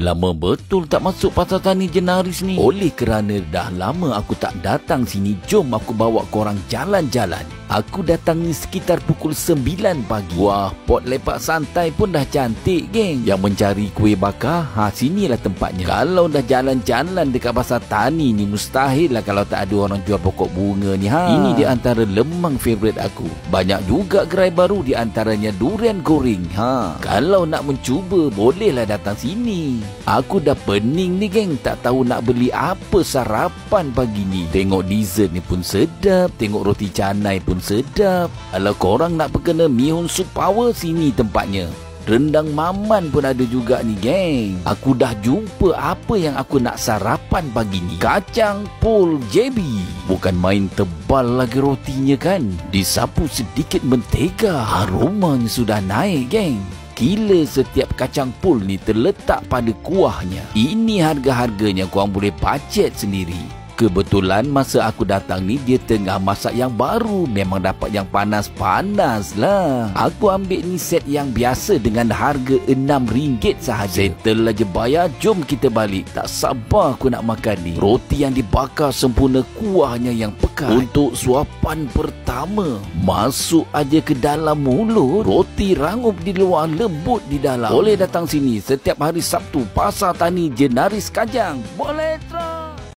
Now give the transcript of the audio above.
Lama betul tak masuk pasar tani Jenaris ni. Oleh kerana dah lama aku tak datang sini, jom aku bawa korang jalan-jalan. Aku datang ni sekitar pukul 9 pagi. Wah, pot lepak santai pun dah cantik, geng. Yang mencari kuih bakar, sinilah tempatnya. Kalau dah jalan-jalan dekat pasar tani ni, mustahil lah kalau tak ada orang jual pokok bunga ni. Ini di antara lemang favourite aku. Banyak juga gerai baru, di antaranya durian goreng. Kalau nak mencuba, bolehlah datang sini. Aku dah pening ni, geng. Tak tahu nak beli apa sarapan pagi ni. Tengok dessert ni pun sedap, tengok roti canai pun sedap. Kalau korang nak perkena mihun sup power, sini tempatnya. Rendang maman pun ada juga ni, geng. Aku dah jumpa apa yang aku nak sarapan pagi ni. Kacang pol JB. Bukan main tebal lagi rotinya kan. Disapu sedikit mentega, aromanya sudah naik, geng. Gila, setiap kacang pol ni terletak pada kuahnya. Ini harga-harganya korang boleh bajet sendiri. Kebetulan masa aku datang ni dia tengah masak yang baru. Memang dapat yang panas-panas lah. Aku ambil ni set yang biasa dengan harga RM6 sahaja. Settle aja bayar, jom kita balik. Tak sabar aku nak makan ni. Roti yang dibakar sempurna, kuahnya yang pekat. Untuk suapan pertama, masuk aja ke dalam mulut. Roti rangup di luar, lembut di dalam. Boleh datang sini setiap hari Sabtu, Pasar Tani Jenaris Kajang. Boleh